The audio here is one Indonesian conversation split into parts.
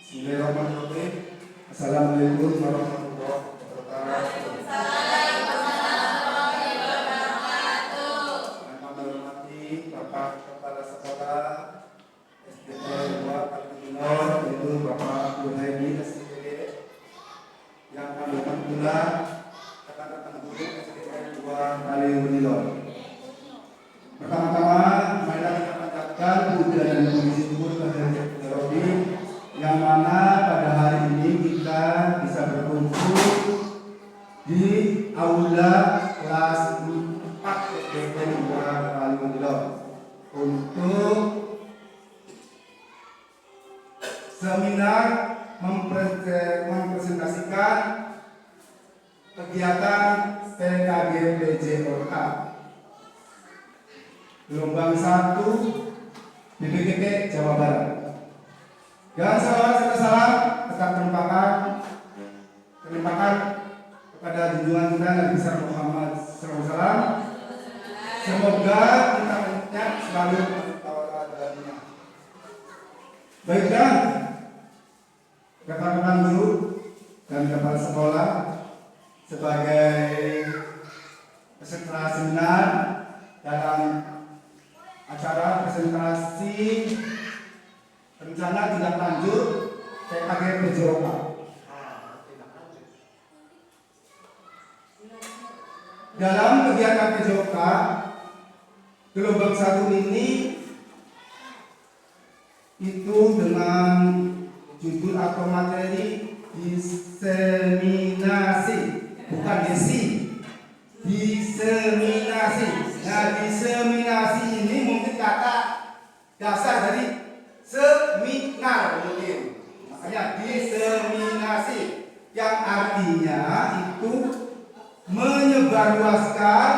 Bismillahirrahmanirrahim. Assalamualaikum warahmatullahi wabarakatuh. Yang kami hormati Bapak Kepala Sekolah SDN 2 Kalimantan, yaitu Bapak Burhaini SDG. Yang kami hormati pula rekan-rekan guru SDN 2 Kalimantan. Pertama-tama, marilah kita panjatkan puja dan puji syukur kehadirat Rabbi, yang mana pada hari ini kita bisa berkumpul di aula kelas 4 SDN 2 Kalimantan untuk seminar mempresentasikan kegiatan PKG PJOK gelombang 1 BPKP Jawa Barat. Dan salam tetap terlimpahkan kepada junjungan kita Nabi besar Muhammad SAW. Semoga kita selalu bertawakal dalamnya. Baiklah, rekan-rekan guru dan kepala sekolah, sebagai peserta seminar dalam acara presentasi rencana tindak lanjut PKG PJOK. Dalam kegiatan PJOK gelombang 1 ini itu dengan judul atau materi diseminasi, bukan diseminasi. Nah, diseminasi ini mungkin kata dasar dari seminar mungkin. Makanya diseminasi yang artinya itu menyebarluaskan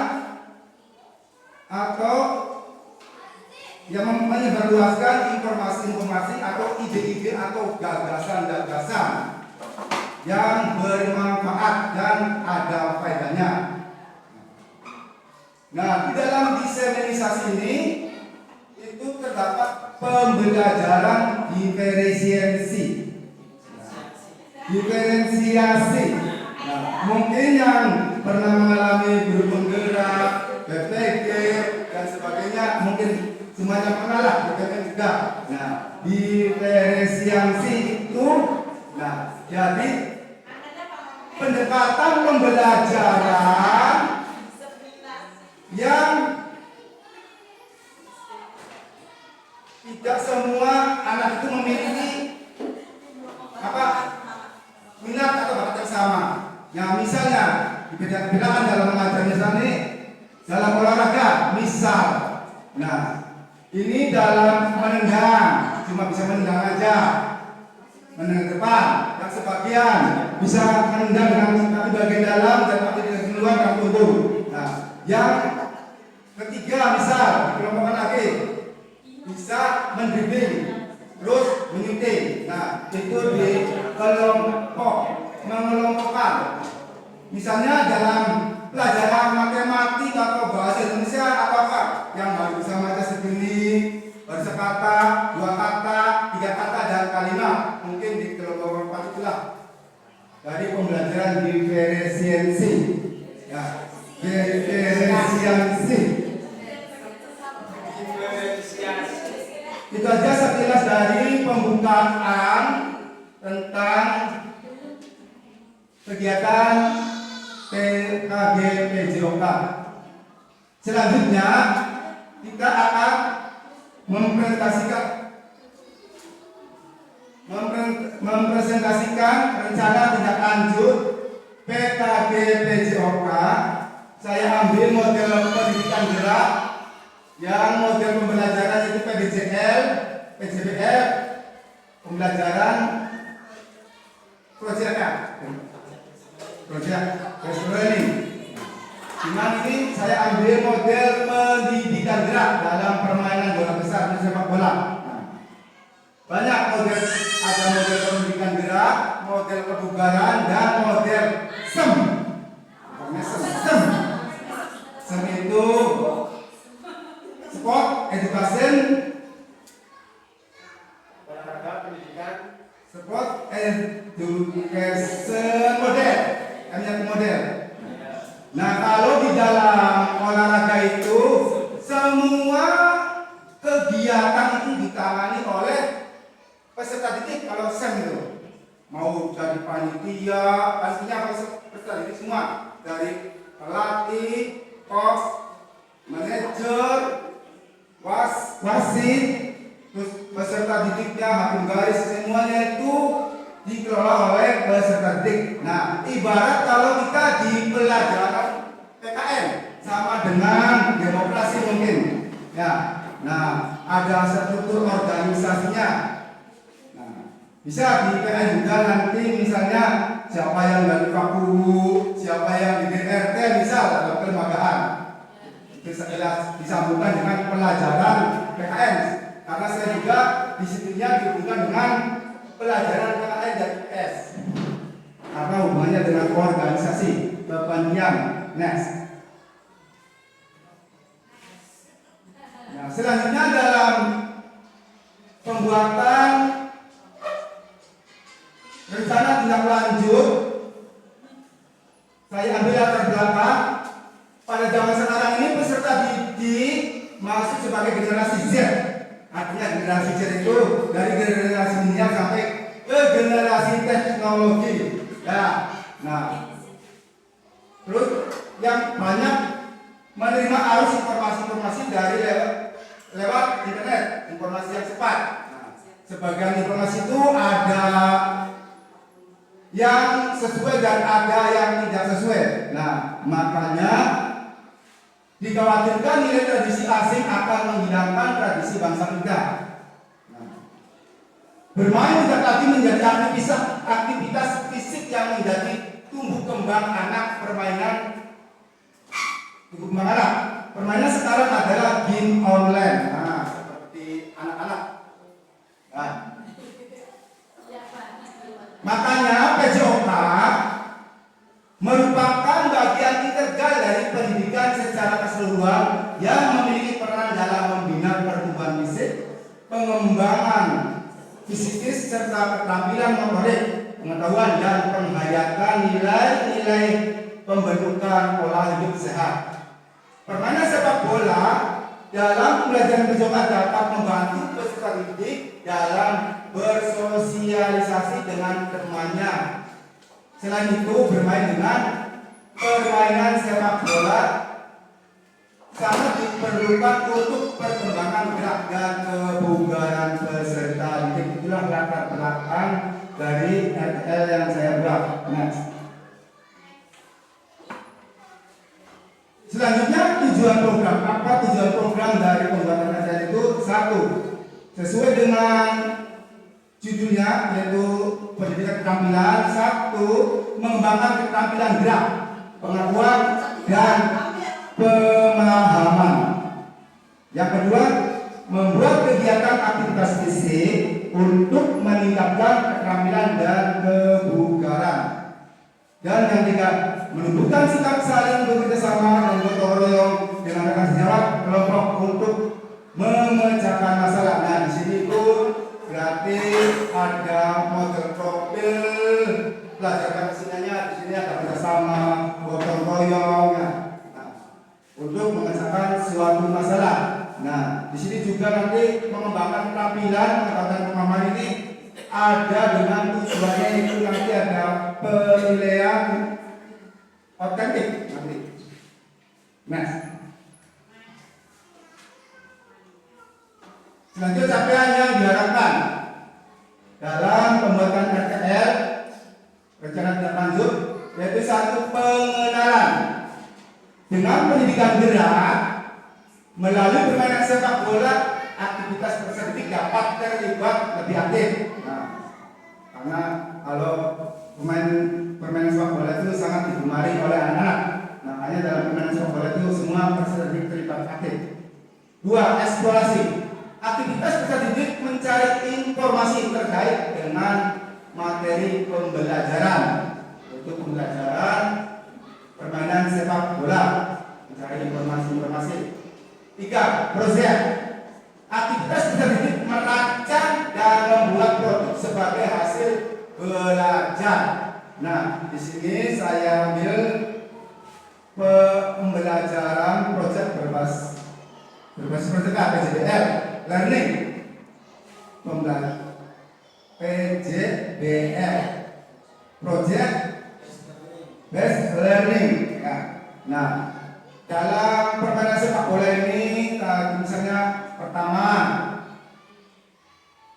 atau menyebarluaskan informasi-informasi atau ide-ide atau gagasan-gagasan yang bermanfaat dan ada faedahnya. Nah, di dalam diseminasi ini itu terdapat pembelajaran diferensiasi. Nah, mungkin yang pernah mengalami guru penggerak, BPG dan sebagainya mungkin semuanya pernah lah, BPG juga. Nah, diferensiasi itu, nah, jadi pendekatan pembelajaran yang tidak semua anak itu memiliki minat atau bakat yang sama. Ya, misalnya dibedakan dalam mengajar, misalnya dalam olahraga, misal. Nah, ini dalam menendang cuma bisa menendang aja, menendang depan. Yang sebagian bisa menendang dengan kaki bagian dalam dan kaki bagian luar dengan tubuh. Nah, yang ketiga misal dikelompokkan lagi bisa mendribbling terus menyunting. Nah, itu di mengelompokkan. Misalnya dalam pelajaran matematika atau bahasa Indonesia, apakah yang baru bisa membaca segini, baru sekata, 2 kata, 3 kata dan kalimat, mungkin di kelompok 4 itulah dari pembelajaran diferensiasi. Ya, diferensiasi. Itu aja sekilas dari pembukaan tentang kegiatan PKG PJOK. Selanjutnya kita akan mempresentasikan rencana tindak lanjut PKG PJOK. Saya ambil model pendidikan gerak yang model pembelajaran itu PDJL, PJBL, pembelajaran project based learning. Cuman ini saya ambil model pendidikan gerak dalam permainan bola besar dan sepak bola. Banyak model, ada model pendidikan gerak, model kebugaran dan model SEM. SEM itu sport, education, olahraga, pendidikan, Sport education model, model. Nah, kalau di dalam olahraga itu semua kegiatan itu ditangani oleh peserta didik. Kalau SEM itu mau jadi panitia, pastinya peserta didik semua, dari pelatih, coach, manajer, wasit, terus peserta didiknya, hakim garis, semuanya itu dikelola oleh peserta didik. Nah, ibarat kalau kita di pelajaran PKN sama dengan demokrasi mungkin, ya. Nah, ada struktur organisasinya. Nah, bisa di PKN juga nanti misalnya siapa yang dari Paku, siapa yang di DRT, misal atau kelembagaan. Bisa disambungkan dengan pelajaran PKN. Karena saya juga disitunya dihubungkan dengan pelajaran PKN dan IPS. Karena hubungannya dengan organisasi kepanitiaan. Next. Nah, selanjutnya dalam pembuatan rencana tindak lanjut, saya ambil latar belakang. Pada zaman sekarang ini peserta didik masuk sebagai generasi Z. Artinya generasi Z itu dari generasi milenial sampai ke generasi teknologi. Ya, nah, terus yang banyak menerima arus informasi-informasi dari lewat internet, informasi yang cepat. Nah, sebagian informasi itu ada yang sesuai dan ada yang tidak sesuai. Nah, makanya dikhawatirkan nilai tradisi asing akan menghilangkan tradisi bangsa kita. Nah, bermain tidak lagi menjadi aktivitas fisik yang menjadi tumbuh kembang anak. Permainan sekarang adalah game online. Nah, seperti anak-anak. Nah, makanya PJOK merupakan bagian integral dari pendidikan secara keseluruhan yang memiliki peran dalam membina pertumbuhan fisik, pengembangan fisikis, serta keterampilan motorik, pengetahuan, dan penghayatan nilai-nilai pembentukan pola hidup sehat. Permainan sepak bola dalam pembelajaran PJOK dapat membantu peserta didik dalam bersosialisasi dengan temannya. Selain itu, bermain dengan permainan sepak bola sangat diperlukan untuk perkembangan gerak dan kebugaran peserta didik. Itulah latar belakang dari RTL yang saya buat. Next. Selanjutnya, tujuan program. Apa tujuan program dari pembuatan RTL itu? Satu, sesuai dengan judulnya, yaitu pendidikan keterampilan. Satu, mengembangkan keterampilan gerak, pengetahuan, dan pemahaman. Yang kedua, membuat kegiatan aktivitas fisik untuk meningkatkan keterampilan dan kebugaran. Dan yang ketiga, menumbuhkan sikap saling bekerjasama dan gotong royong dengan rekan sejawat kelompok untuk memecahkan masalah. Nah, di sini itu berarti ada model profil, belajar mesinnya. Di sini ada bersama gotong royong. Nah, untuk memecahkan suatu masalah. Nah, di sini juga nanti mengembangkan keterampilan, mengembangkan pemahaman ini ada dengan tujuannya itu nanti ada penilaian otentik nanti. Nah, selanjutnya capaian yang diharapkan dalam pembuatan RTL rencana tindak lanjut, yaitu satu, pengenalan dengan pendidikan gerak melalui permainan sepak bola. Aktivitas peserta didik dapat terlibat lebih aktif. Nah, karena kalau permainan sepak bola itu sangat digemari oleh anak-anak. Makanya dalam permainan sepak bola itu semua peserta didik terlibat aktif. Dua, eksplorasi. Aktivitas peserta didik mencari informasi terkait dengan materi pembelajaran. Untuk pembelajaran permainan sepak bola, mencari informasi-informasi. Tiga, proyek. Aktivitas peserta didik merancang dan membuat produk sebagai hasil belajar. Nah, di sini saya ambil pembelajaran proyek berbasis proyek PJBL learning pembelajaran PJBL project based learning ya. Nah, dalam permainan sepak bola ini misalnya pertama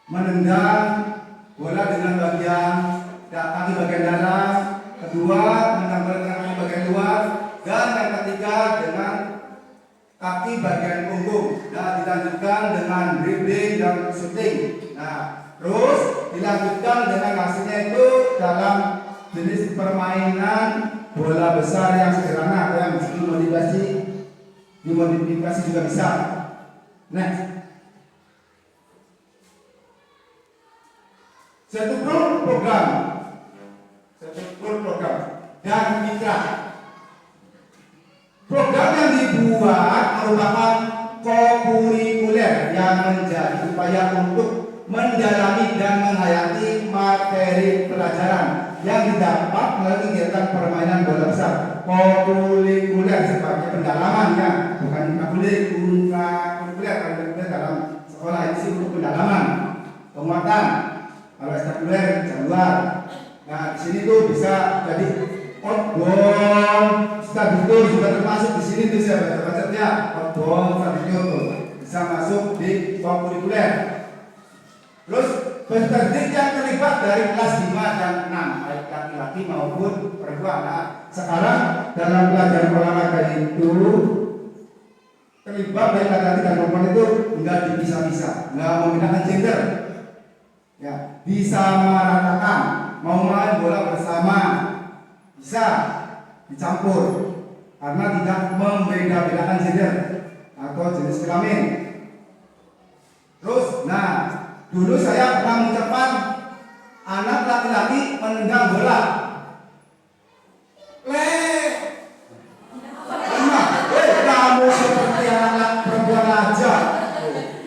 menendang bola dengan kaki bagian dalam, kedua menendang bola dengan kaki bagian luar, dan yang ketiga dengan kaki bagian punggung. Nah, dilanjutkan dengan dribbling dan shooting. Nah, terus dilanjutkan dengan hasilnya itu dalam jenis permainan bola besar yang sederhana atau yang dimodifikasi juga bisa. Next. Struktur program dan mitra. Program yang dibuat merupakan kokurikuler yang menjadi upaya untuk mendalami dan menghayati materi pelajaran yang didapat melalui kegiatan permainan bola besar. Kokurikuler sebagai pendalamannya, bukan kurikuler dalam sekolah ini sih untuk pendalaman, penguatan. Kalau ekstrakurikuler jadwal. Nah, di sini tuh bisa jadi outbound, stadion juga termasuk di sini tuh saya baca-bacanya outbound, stadion tuh bisa masuk di kokurikuler. Terus peserta didik yang terlibat dari kelas 5 dan 6 baik laki-laki maupun perempuan. Nah, sekarang dalam pelajaran olahraga itu terlibat baik laki-laki dan perempuan itu enggak dipisah-pisah, enggak membedakan gender. Ya, bisa meratakan, mau main bola bersama bisa dicampur karena tidak membeda-bedakan gender atau jenis kelamin. Terus, nah, dulu saya pernah mengucapkan anak laki-laki menendang bola. Kamu seperti anak perempuan aja.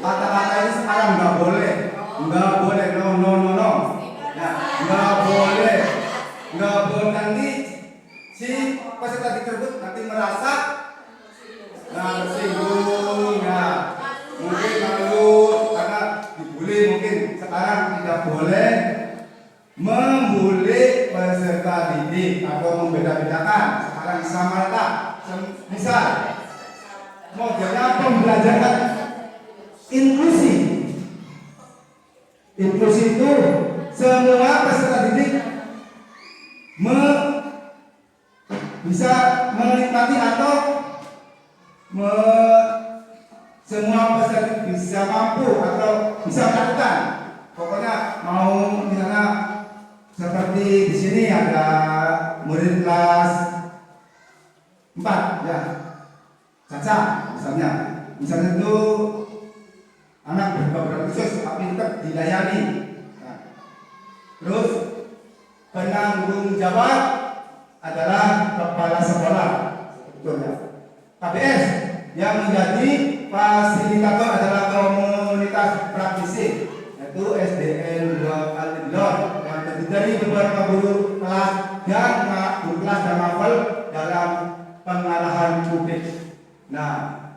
Kata-kata ini sekarang nggak boleh, no. Nah, nggak boleh nanti si peserta didik tersebut nanti merasa tersinggung, ya mungkin malu karena dibully. Mungkin sekarang tidak boleh membuli peserta didik atau membeda-bedakan. Sekarang sama rata. Misal modelnya pembelajaran inklusi. Inklusi itu semua peserta didik bisa menikmati atau semua peserta didik bisa mampu atau bisa melakukan. Pokoknya mau misalnya seperti di sini ada murid kelas 4 ya, Caca misalnya itu anak berkebutuhan khusus tapi tetap dilayani. Nah, terus penanggung jawab adalah kepala sekolah, sebetulnya. KBS yang menjadi fasilitator adalah komunitas praktisi, yaitu SDN 2 Kaliblor yang terdiri dari beberapa guru kelas dan novel dalam pengarahan publik. Nah,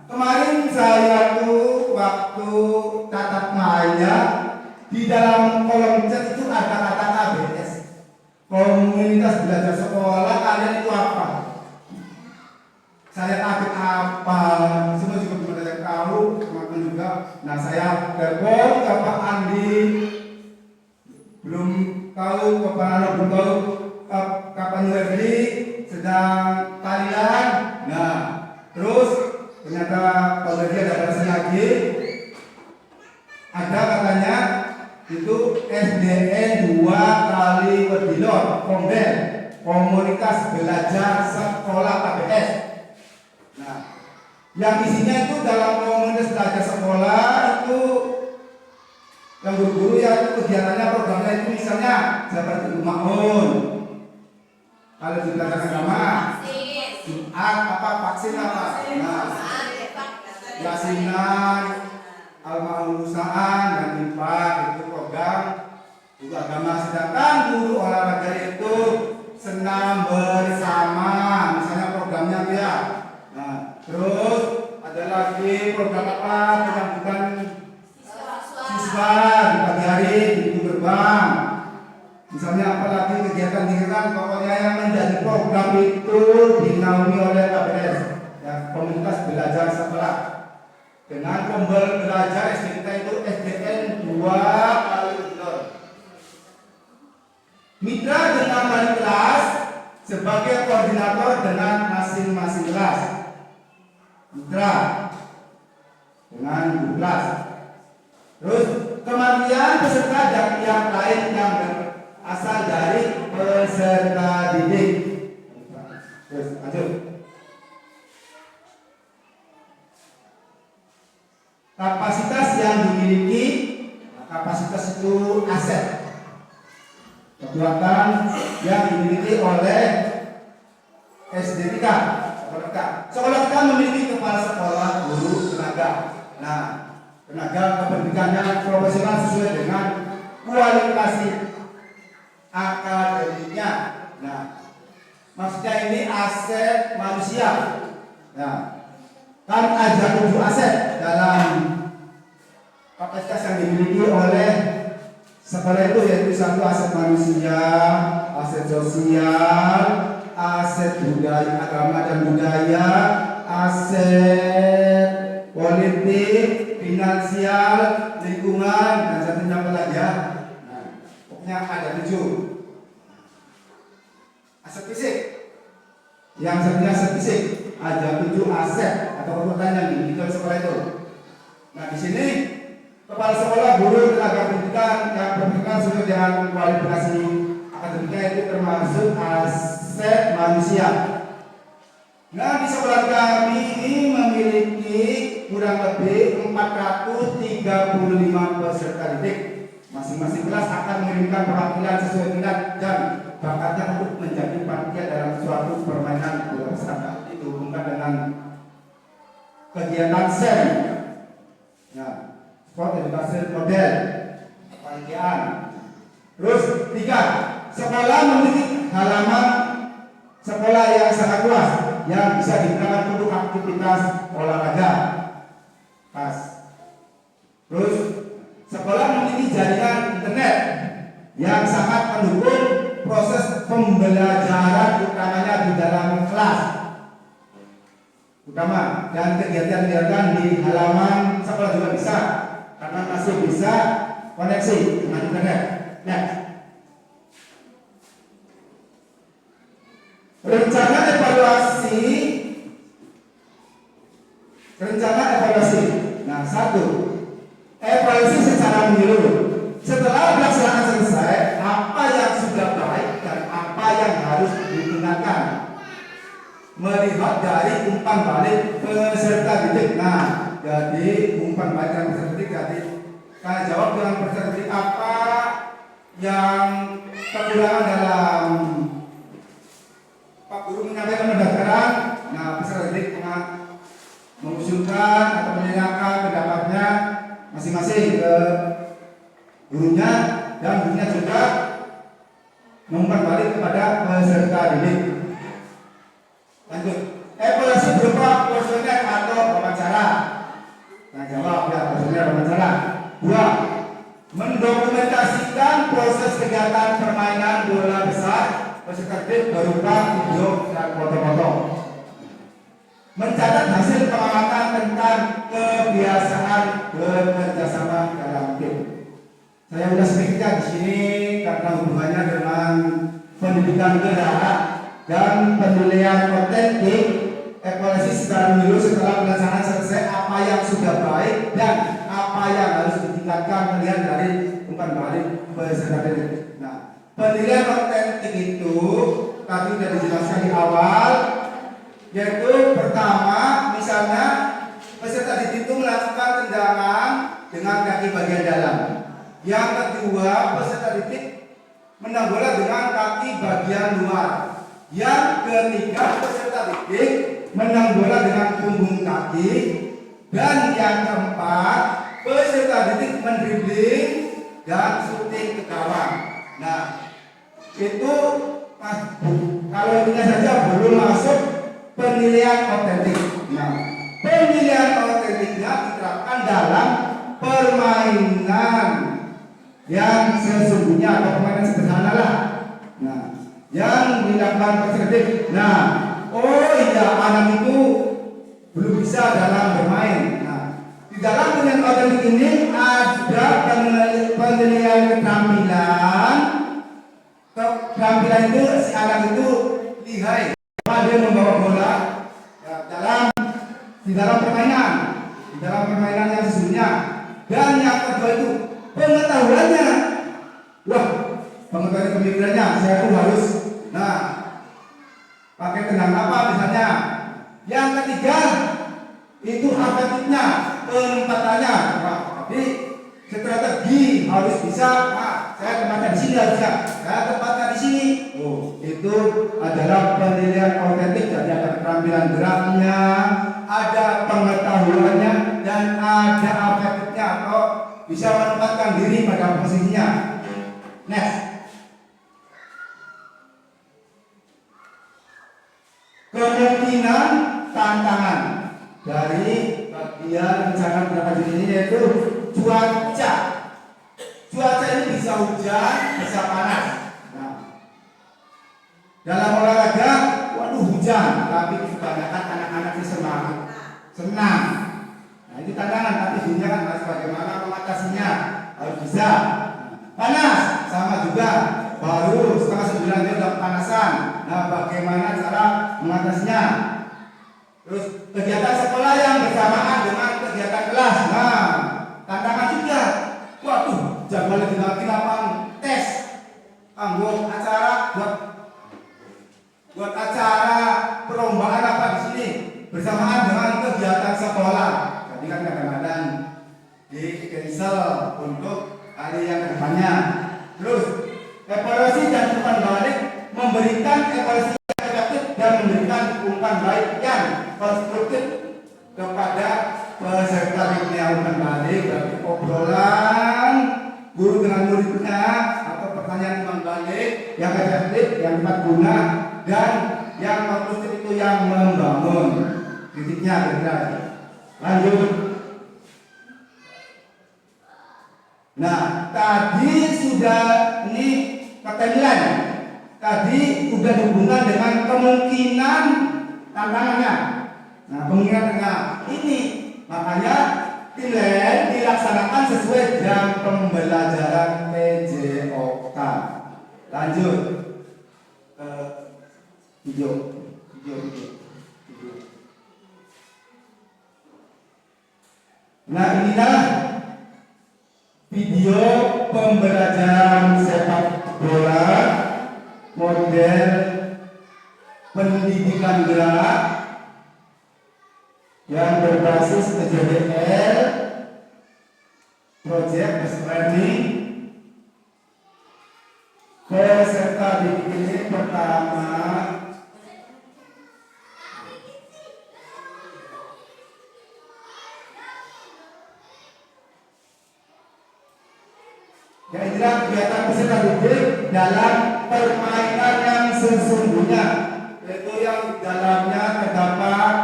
kemarin saya tuh waktu tatap maya di dalam kolom chat itu ada kata KBS, komunitas belajar sekolah. Kalian itu apa? Saya kaget apa? Semua juga belum ada yang tahu, teman-teman juga. Nah, saya telepon ke Pak Andi, belum tahu belum tahu kapan Werdi sedang tahlilan. Nah, terus ternyata kalau dia ada balasan lagi, ada katanya itu SDN 2 Kaliwedilor Kombel, komunitas belajar sekolah KBS. Nah, yang isinya itu dalam komunitas belajar sekolah itu yang guru-guru yang kegiatannya programnya itu misalnya seperti Umaun, kalau di belajar agama, Jumat vaksin apa? Nah, Yasinan, Al-Ma'ulusaan dan Infak itu program guru agama. Sedangkan guru olahraga itu senam bersama, misalnya programnya ya. Nah, terus ada lagi program apa, penyambutan siswa di pagi hari di pintu gerbang. Misalnya apalagi kegiatan-kegiatan pokoknya yang menjadi program itu dinaungi oleh KBS, ya, komunitas belajar sekolah. Dengan belajar SD kita itu SDN 2 kali betul. Mitra dengan wali kelas sebagai koordinator dengan masing-masing kelas. Mitra dengan guru kelas. Terus kematian peserta dan yang lain yang asal dari peserta didik. Terus lanjut. Kapasitas yang dimiliki, kapasitas itu aset. Kekuatan yang dimiliki oleh SD kita. Sekolah kita memiliki kepala sekolah, guru, tenaga. Nah, tenaga kependidikannya profesional sesuai dengan kualifikasi akademiknya. Nah, maksudnya ini aset manusia. Nah, kan ada 7 aset dalam kapasitas yang dimiliki oleh sekolah itu, yaitu 1 aset manusia, aset sosial, aset budaya, agama dan budaya, aset politik, finansial, lingkungan, dan satunya apa lagi ya? Nah, pokoknya ada 7. Aset fisik, yang satunya aset fisik, ada 7 aset atau kekuatan yang dimiliki sekolah itu. Nah, di sini kepala sekolah, guru, tenaga pendidikan yang berperan sesuai dengan kualifikasi akademiknya itu termasuk aset manusia. Nah, di sekolah kami ini memiliki kurang lebih 435 peserta didik. Masing-masing kelas akan mengirimkan perwakilan sesuai minat dan bakatnya untuk menjadi panitia dalam suatu permainan bola bersama. Itu hubungkan dengan kegiatan SEM. Nah, sport edukasi model kepanitiaan. Terus 3, sekolah memiliki halaman sekolah yang sangat luas yang bisa digunakan untuk aktivitas olahraga. Pas. Terus sekolah memiliki jaringan internet yang sangat mendukung proses pembelajaran utamanya di dalam kelas. Utama dan kegiatan-kegiatan di halaman sekolah juga bisa karena masih bisa koneksi dengan internet. Next. Rencana evaluasi. Nah, 1. Evaluasi secara menyeluruh. Setelah pelaksanaan selesai, apa yang sudah baik dan apa yang harus ditingkatkan. Melihat dari umpan balik peserta didik. Nah, jadi umpan balik dan peserta didik, jadi kalian jawab dengan peserta didik apa yang kekurangan dalam Pak Guru menyampaikan pendaftaran. Nah, peserta didik mengusulkan atau menanyakan pendapatnya masing-masing ke gurunya, dan gurunya juga mengumpan balik kepada peserta didik. Lanjut. Evaluasi berupa kuesioner atau wawancara. Nah, jawab ya, kuesioner wawancara. 2. Mendokumentasikan proses kegiatan permainan bola besar peserta didik berupa video dan foto-foto. Mencatat hasil pengamatan tentang kebiasaan bekerjasama dalam tim. Saya sudah sedikit di sini karena hubungannya dengan pendidikan negara dan penilaian otentik. Evaluasi secara menyeluruh setelah pelaksanaan selesai, apa yang sudah baik dan apa yang harus ditingkatkan melihat dari umpan balik peserta didik. Nah, penilaian otentik itu tadi sudah dijelaskan di awal, yaitu pertama, misalnya peserta didik itu melakukan tendangan dengan kaki bagian dalam. Yang kedua, peserta didik menang bola dengan kaki bagian luar. Yang ketiga, peserta didik menang bola dengan punggung kaki. Dan yang keempat, peserta didik mendribling dan syuting ke gawang. Nah, itu kalau ininya saja belum masuk penilaian otentik. Nah, penilaian otentiknya diterapkan dalam permainan yang sesungguhnya atau permainan sederhana lah. Nah, yang dilakukan perspektif. Nah, oh iya, anak itu belum bisa dalam bermain. Nah, di dalam penilaian otentik ini ada penilaian keterampilan. Keterampilan itu si anak itu lihai, dia membawa bola ya, di dalam permainan yang sesungguhnya. Dan yang kedua itu pengetahuannya. Wah, pengetahuan pemikirannya saya tuh harus pakai tenang apa misalnya. Yang ketiga itu afektifnya, penempatannya. Jadi strategi harus bisa. Saya tempatnya di sini harusnya. Saya tempatnya di sini. Oh, itu adalah penilaian otentik. Jadi ada keterampilan geraknya, ada pengetahuannya, dan ada afektifnya atau bisa menempatkan diri pada posisinya. Next. Kemungkinan tantangan dari bagian rencana berlanjut ini yaitu cuaca. Cuaca ini bisa hujan, bisa panas. Nah, dalam olahraga, waduh hujan, tapi kebanyakan anak-anak ini semangat, senang. Nah, ini tantangan, tapi dunia kan harus bagaimana mengatasinya, harus bisa. Panas, sama juga. Baru setengah 9 dia udah kepanasan. Nah, bagaimana cara mengatasinya? Terus kegiatan sekolah yang bersamaan dengan kegiatan kelas. Nah, tantangan juga. Waduh, jadwal lagi lapang tes. Anggo acara buat acara perlombaan apa di sini bersamaan dengan kegiatan sekolah. Jadi kan kadang-kadang di cancel untuk hari yang kedepannya. Terus evaluasi dan umpan balik, memberikan evaluasi yang efektif dan memberikan umpan balik yang konstruktif kepada peserta didik. Umpan balik berarti obrolan guru dengan muridnya atau pertanyaan umpan balik yang efektif, yang tepat guna, dan yang konstruktif itu yang membangun. Titiknya kira-kira. Lanjut. Nah, tadi sudah ini ketemuan. Tadi sudah dihubungkan dengan kemungkinan tantangannya. Nah, kemungkinan ini makanya nilai dilaksanakan sesuai jam pembelajaran PJOK. Lanjut ke video. Nah, inilah video pembelajaran sepak bola model pendidikan gerak yang berbasis PJBL Project Based Learning. Peserta didik ini pertama ya, inilah kegiatan peserta didik dalam permainan yang sesungguhnya, yaitu yang dalamnya terdapat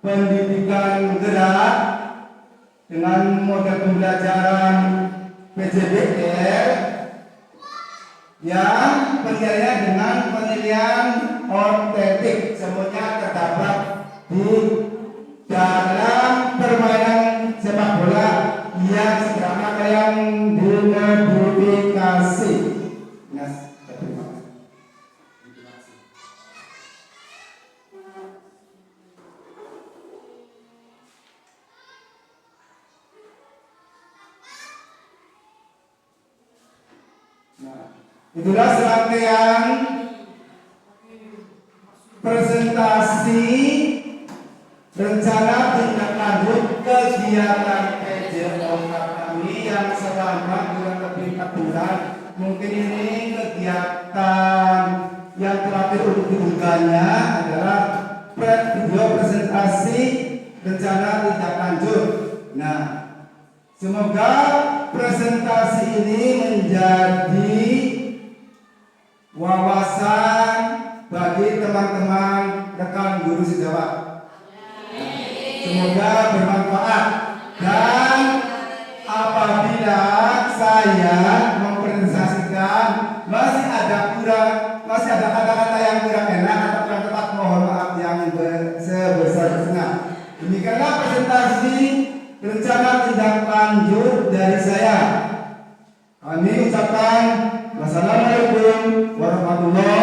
pendidikan gerak dengan model pembelajaran PJBL yang penilaiannya dengan penilaian otentik. Semuanya terdapat di dalam permainan sepak bola yang sederhana yang dimodifikasi. Itulah serangkaian presentasi rencana tindak lanjut kegiatan PJOK kami yang selama kurang lebih 4 bulan. Mungkin ini kegiatan yang terakhir untuk diunggahnya adalah video presentasi rencana tindak lanjut. Nah, semoga presentasi ini menjadi wawasan bagi teman-teman rekan guru sejawat. Semoga bermanfaat, dan apabila saya mempresentasikan masih ada kata-kata yang kurang enak atau kurang tepat, mohon maaf yang sebesar-besarnya. Demikianlah presentasi rencana tindak lanjut dari saya. Kami ucapkan wassalamualaikum warahmatullahi